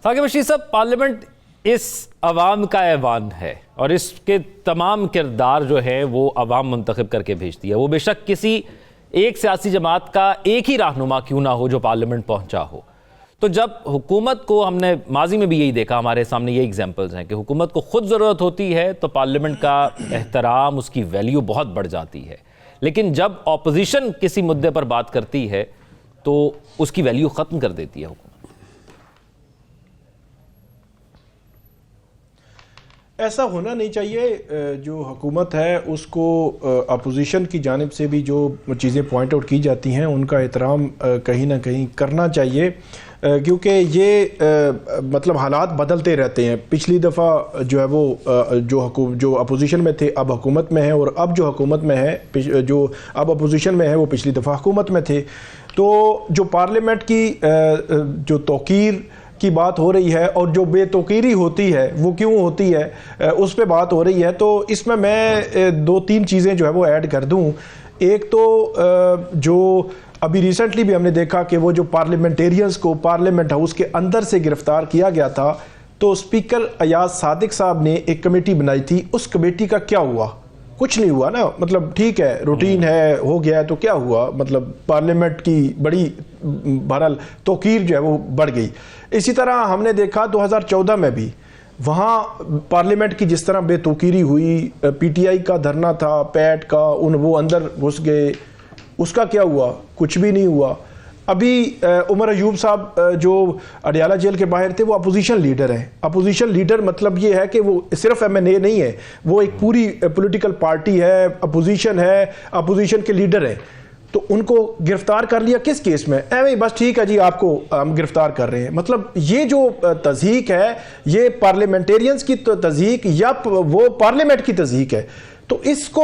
ثاقب بشیر صاحب، پارلیمنٹ اس عوام کا ایوان ہے اور اس کے تمام کردار جو ہیں وہ عوام منتخب کر کے بھیجتی ہے. وہ بے شک کسی ایک سیاسی جماعت کا ایک ہی رہنما کیوں نہ ہو جو پارلیمنٹ پہنچا ہو. تو جب حکومت کو، ہم نے ماضی میں بھی یہی دیکھا، ہمارے سامنے یہ ایگزامپلز ہیں کہ حکومت کو خود ضرورت ہوتی ہے تو پارلیمنٹ کا احترام، اس کی ویلیو بہت بڑھ جاتی ہے. لیکن جب اپوزیشن کسی مدعے پر بات کرتی ہے تو اس کی ویلیو ختم کر دیتی ہے حکومت. ایسا ہونا نہیں چاہیے. جو حکومت ہے اس کو اپوزیشن کی جانب سے بھی جو چیزیں پوائنٹ آؤٹ کی جاتی ہیں ان کا احترام کہیں نہ کہیں کرنا چاہیے، کیونکہ یہ مطلب حالات بدلتے رہتے ہیں. پچھلی دفعہ جو ہے وہ جو اپوزیشن میں تھے اب حکومت میں ہیں، اور اب جو حکومت میں ہے، جو اب اپوزیشن میں ہے وہ پچھلی دفعہ حکومت میں تھے. تو جو پارلیمنٹ کی جو توقیر کی بات ہو رہی ہے اور جو بے توقیری ہوتی ہے وہ کیوں ہوتی ہے اس پہ بات ہو رہی ہے. تو اس میں دو تین چیزیں جو ہے وہ ایڈ کر دوں. ایک تو جو ابھی ریسنٹلی بھی ہم نے دیکھا کہ وہ جو پارلیمنٹیرینز کو پارلیمنٹ ہاؤس کے اندر سے گرفتار کیا گیا تھا، تو اسپیکر ایاز صادق صاحب نے ایک کمیٹی بنائی تھی. اس کمیٹی کا کیا ہوا؟ کچھ نہیں ہوا نا. مطلب ٹھیک ہے، روٹین ہے، ہو گیا ہے، تو کیا ہوا؟ مطلب پارلیمنٹ کی بڑی بہرحال توقیر جو ہے وہ بڑھ گئی. اسی طرح ہم نے دیکھا 2014 میں بھی وہاں پارلیمنٹ کی جس طرح بے توقیری ہوئی، پی ٹی آئی کا دھرنا تھا، پیٹ کا، وہ اندر گھس گئے. اس کا کیا ہوا؟ کچھ بھی نہیں ہوا. ابھی عمر ایوب صاحب جو اڈیالہ جیل کے باہر تھے وہ اپوزیشن لیڈر ہیں. اپوزیشن لیڈر مطلب یہ ہے کہ وہ صرف ایم این اے نہیں ہے، وہ ایک پوری پولیٹیکل پارٹی ہے، اپوزیشن ہے، اپوزیشن کے لیڈر ہیں. تو ان کو گرفتار کر لیا کس کیس میں؟ ایویں بس ٹھیک ہے جی آپ کو ہم گرفتار کر رہے ہیں. مطلب یہ جو تضحیک ہے یہ پارلیمنٹیرینز کی تضحیک یا وہ پارلیمنٹ کی تضحیک ہے. تو اس کو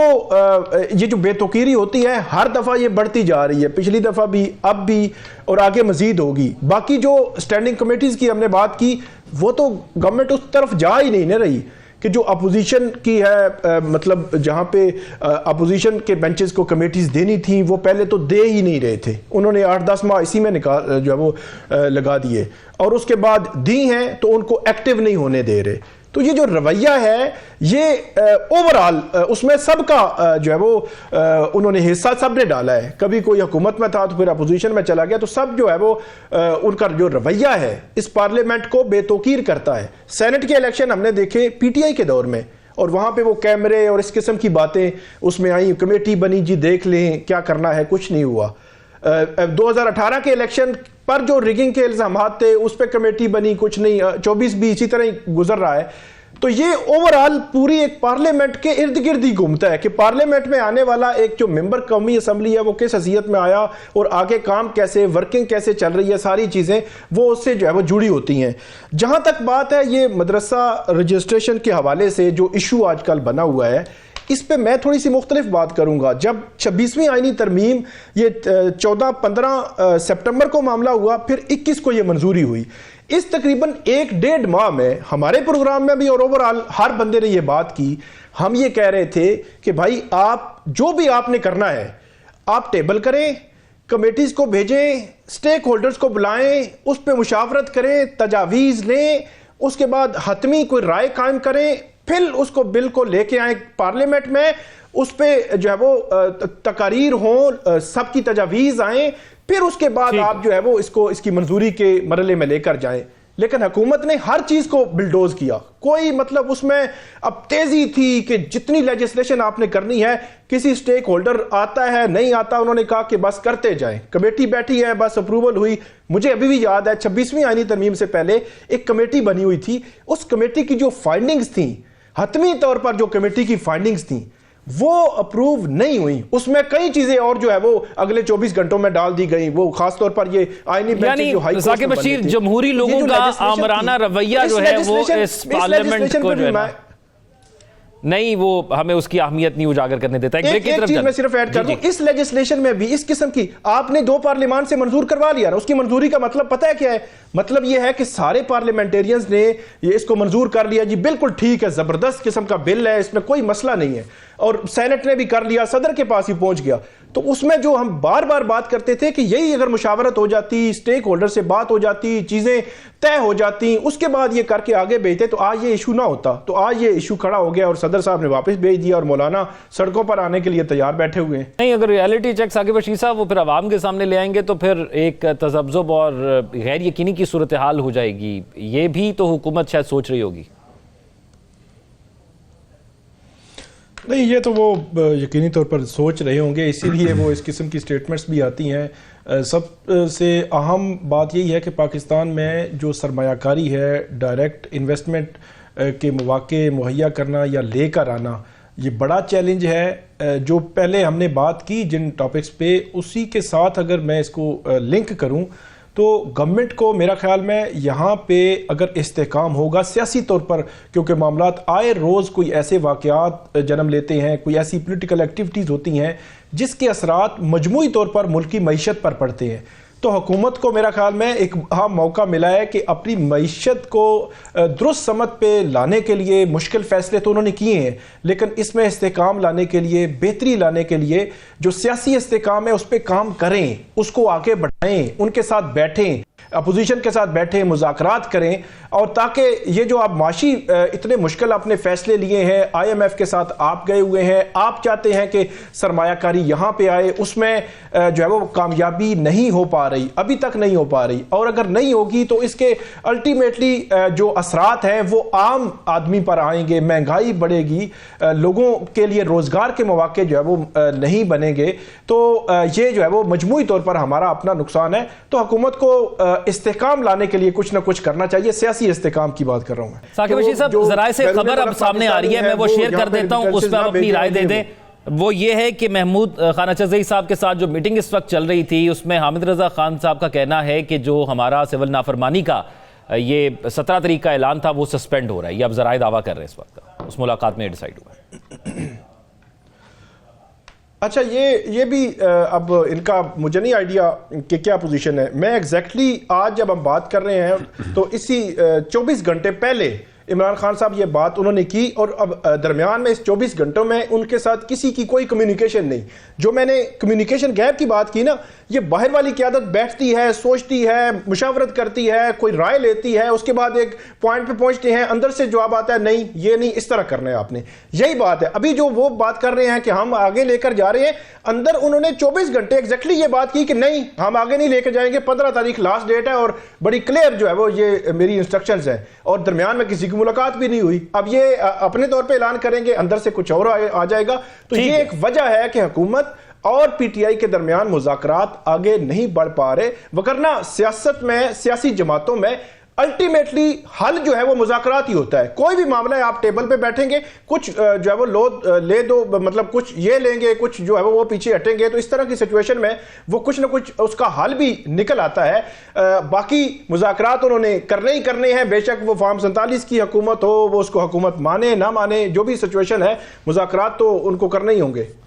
یہ جو بے توقیری ہوتی ہے ہر دفعہ یہ بڑھتی جا رہی ہے، پچھلی دفعہ بھی، اب بھی، اور آگے مزید ہوگی. باقی جو اسٹینڈنگ کمیٹیز کی ہم نے بات کی وہ تو گورنمنٹ اس طرف جا ہی نہیں نہ رہی کہ جو اپوزیشن کی ہے، مطلب جہاں پہ اپوزیشن کے بینچز کو کمیٹیز دینی تھیں وہ پہلے تو دے ہی نہیں رہے تھے. انہوں نے 8-10 ماہ اسی میں جو ہے وہ لگا دیے، اور اس کے بعد دی ہیں تو ان کو ایکٹیو نہیں ہونے دے رہے. تو یہ جو رویہ ہے یہ اوورآل اس میں سب کا جو ہے وہ انہوں نے حصہ سب نے ڈالا ہے. کبھی کوئی حکومت میں تھا تو پھر اپوزیشن میں چلا گیا، تو سب جو ہے وہ ان کا جو رویہ ہے اس پارلیمنٹ کو بے توقیر کرتا ہے. سینٹ کے الیکشن ہم نے دیکھے پی ٹی آئی کے دور میں، اور وہاں پہ وہ کیمرے اور اس قسم کی باتیں اس میں آئیں، کمیٹی بنی جی دیکھ لیں کیا کرنا ہے، کچھ نہیں ہوا. 2018 کے الیکشن پر جو ریگنگ کے الزامات تھے اس پہ کمیٹی بنی، کچھ نہیں. 24 بھی اسی طرح ہی گزر رہا ہے. تو یہ اوورآل پوری ایک پارلیمنٹ کے ارد گرد ہی گھومتا ہے کہ پارلیمنٹ میں آنے والا ایک جو ممبر قومی اسمبلی ہے وہ کس حیثیت میں آیا اور آگے کام کیسے، ورکنگ کیسے چل رہی ہے، ساری چیزیں وہ اس سے جو ہے وہ جڑی ہوتی ہیں. جہاں تک بات ہے یہ مدرسہ رجسٹریشن کے حوالے سے جو ایشو آج کل بنا ہوا ہے، اس پہ میں تھوڑی سی مختلف بات کروں گا. جب 26ویں آئینی ترمیم یہ 14-15 سپٹمبر کو معاملہ ہوا، پھر 21 کو یہ منظوری ہوئی. اس تقریباً 1-1.5 ماہ میں ہمارے پروگرام میں بھی اور اوورآل ہر بندے نے یہ بات کی. ہم یہ کہہ رہے تھے کہ بھائی آپ جو بھی آپ نے کرنا ہے آپ ٹیبل کریں، کمیٹیز کو بھیجیں، سٹیک ہولڈرز کو بلائیں، اس پہ مشاورت کریں، تجاویز لیں، اس کے بعد حتمی کوئی رائے قائم کریں، پھر اس کو بل کو لے کے آئیں پارلیمنٹ میں، اس پہ جو ہے وہ تقاریر ہوں، سب کی تجاویز آئیں، پھر اس کے بعد آپ جو ہے وہ اس کی منظوری کے مرحلے میں لے کر جائیں. لیکن حکومت نے ہر چیز کو بلڈوز کیا. کوئی مطلب اس میں اب تیزی تھی کہ جتنی لیجسلیشن آپ نے کرنی ہے، کسی سٹیک ہولڈر آتا ہے نہیں آتا، انہوں نے کہا کہ بس کرتے جائیں. کمیٹی بیٹھی ہے، بس اپروول ہوئی. مجھے ابھی بھی یاد ہے 26ویں آئینی ترمیم سے پہلے ایک کمیٹی بنی ہوئی تھی. اس کمیٹی کی جو فائنڈنگز تھیں، حتمی طور پر جو کمیٹی کی فائنڈنگز تھیں وہ اپروو نہیں ہوئی. اس میں کئی چیزیں اور جو ہے وہ اگلے 24 گھنٹوں میں ڈال دی گئیں. وہ خاص طور پر یہ آئینی بینچ جو ہائی کورٹ ثاقب بشیر، جمہوری لوگوں کا آمرانہ رویہ جو ہے وہ اس پارلیمنٹ کو جو ہے نا نہیں، وہ ہمیں اس کی اہمیت نہیں اجاگر کرنے دیتا. ایک چیز میں صرف ایڈ کر دوں، اس لیجسلیشن میں بھی اس قسم کی آپ نے 2 پارلیمان سے منظور کروا لیا نا. اس کی منظوری کا مطلب پتہ ہے کیا ہے؟ مطلب یہ ہے کہ سارے پارلیمنٹیرینز نے یہ اس کو منظور کر لیا، جی بالکل ٹھیک ہے، زبردست قسم کا بل ہے، اس میں کوئی مسئلہ نہیں ہے. اور سینٹ نے بھی کر لیا، صدر کے پاس ہی پہنچ گیا. تو اس میں جو ہم بار بار بات کرتے تھے کہ یہی اگر مشاورت ہو جاتی، سٹیک ہولڈر سے بات ہو جاتی، چیزیں طے ہو جاتی، اس کے بعد یہ کر کے آگے بھیجتے تو آج یہ ایشو نہ ہوتا. تو آج یہ ایشو کھڑا ہو گیا اور صدر صاحب نے واپس بھیج دیا اور مولانا سڑکوں پر آنے کے لیے تیار بیٹھے ہوئے ہیں. نہیں، اگر ریالٹی چیک ثاقب بشیر صاحب وہ پھر عوام کے سامنے لے آئیں گے تو پھر ایک تذبذب اور غیر یقینی کی صورتحال ہو جائے گی. یہ بھی تو حکومت شاید سوچ رہی ہوگی. نہیں، یہ تو وہ یقینی طور پر سوچ رہے ہوں گے، اسی لیے وہ اس قسم کی سٹیٹمنٹس بھی آتی ہیں. سب سے اہم بات یہی ہے کہ پاکستان میں جو سرمایہ کاری ہے، ڈائریکٹ انویسٹمنٹ کے مواقع مہیا کرنا یا لے کر آنا، یہ بڑا چیلنج ہے. جو پہلے ہم نے بات کی جن ٹاپکس پہ، اسی کے ساتھ اگر میں اس کو لنک کروں تو گورنمنٹ کو میرا خیال میں یہاں پہ اگر استحکام ہوگا سیاسی طور پر، کیونکہ معاملات آئے روز کوئی ایسے واقعات جنم لیتے ہیں، کوئی ایسی پولیٹیکل ایکٹیویٹیز ہوتی ہیں جس کے اثرات مجموعی طور پر ملکی معیشت پر پڑتے ہیں، تو حکومت کو میرا خیال میں ایک اہم موقع ملا ہے کہ اپنی معیشت کو درست سمت پہ لانے کے لیے مشکل فیصلے تو انہوں نے کیے ہیں، لیکن اس میں استحکام لانے کے لیے، بہتری لانے کے لیے جو سیاسی استحکام ہے اس پہ کام کریں، اس کو آگے بڑھائیں، ان کے ساتھ بیٹھیں، اپوزیشن کے ساتھ بیٹھیں، مذاکرات کریں، اور تاکہ یہ جو آپ معاشی اتنے مشکل اپنے فیصلے لیے ہیں، آئی ایم ایف کے ساتھ آپ گئے ہوئے ہیں، آپ چاہتے ہیں کہ سرمایہ کاری یہاں پہ آئے، اس میں جو ہے وہ کامیابی نہیں ہو پا رہی، ابھی تک نہیں ہو پا رہی، اور اگر نہیں ہوگی تو اس کے الٹیمیٹلی جو اثرات ہیں وہ عام آدمی پر آئیں گے، مہنگائی بڑھے گی، لوگوں کے لیے روزگار کے مواقع جو ہے وہ نہیں بنیں گے. تو یہ جو ہے وہ مجموعی طور پر ہمارا اپنا نقصان ہے. تو حکومت کو استحکام لانے کے لیے کچھ نہ کچھ کرنا چاہیے. سیاسی استحکام کی بات کر رہا ہوں میں. ثاقب بشیر صاحب، ذرائع سے خبر اب سامنے آ رہی ہے، میں وہ شیئر کر دیتا ہوں، اس پہ آپ اپنی رائے دے دیں. وہ یہ ہے کہ محمود خانہ چزئی صاحب کے ساتھ جو میٹنگ اس وقت چل رہی تھی، اس میں حامد رضا خان صاحب کا کہنا ہے کہ جو ہمارا سول نافرمانی کا یہ 17 تاریخ کا اعلان تھا وہ سسپینڈ ہو رہا ہے. یہ اب ذرائع دعویٰ کر رہے ہیں اس وقت، اس ملاقات میں ڈیسائیڈ ہوا ہے. اچھا، یہ بھی اب ان کا مجھے نہیں آئیڈیا کہ کیا پوزیشن ہے. میں ایگزیکٹلی آج جب ہم بات کر رہے ہیں تو اسی 24 گھنٹے پہلے عمران خان صاحب یہ بات انہوں نے کی، اور اب درمیان میں اس 24 گھنٹوں میں ان کے ساتھ کسی کی کوئی کمیونیکیشن نہیں. جو میں نے کمیونیکیشن گیپ کی بات کی نا، یہ باہر والی قیادت بیٹھتی ہے، سوچتی ہے، مشاورت کرتی ہے، کوئی رائے لیتی ہے، اس کے بعد ایک پوائنٹ پہ پہنچتے ہیں، اندر سے جواب آتا ہے نہیں یہ نہیں، اس طرح کرنا ہے آپ نے. یہی بات ہے ابھی جو وہ بات کر رہے ہیں کہ ہم آگے لے کر جا رہے ہیں، اندر انہوں نے 24 گھنٹے ایگزیکٹلی یہ بات کی کہ نہیں ہم آگے نہیں لے کے جائیں گے، 15 تاریخ لاسٹ ڈیٹ ہے، اور بڑی کلیئر جو ہے وہ یہ میری انسٹرکشنز ہیں، اور درمیان میں کسی کی ملاقات بھی نہیں ہوئی. اب یہ اپنے طور پہ اعلان کریں گے، اندر سے کچھ اور آ جائے گا. تو یہ ایک وجہ ہے کہ حکومت اور پی ٹی آئی کے درمیان مذاکرات آگے نہیں بڑھ پا رہے، وگرنہ سیاست میں، سیاسی جماعتوں میں الٹیمیٹلی حل جو ہے وہ مذاکرات ہی ہوتا ہے. کوئی بھی معاملہ ہے، آپ ٹیبل پہ بیٹھیں گے، کچھ جو ہے وہ لے دو، مطلب کچھ یہ لیں گے، کچھ جو ہے وہ پیچھے ہٹیں گے، تو اس طرح کی سچویشن میں وہ کچھ نہ کچھ اس کا حل بھی نکل آتا ہے. باقی مذاکرات انہوں نے کرنے ہی کرنے ہیں، بے شک وہ فارم 47 کی حکومت ہو، وہ اس کو حکومت مانے نہ مانے، جو بھی سچویشن ہے مذاکرات تو ان کو کرنے ہی ہوں گے.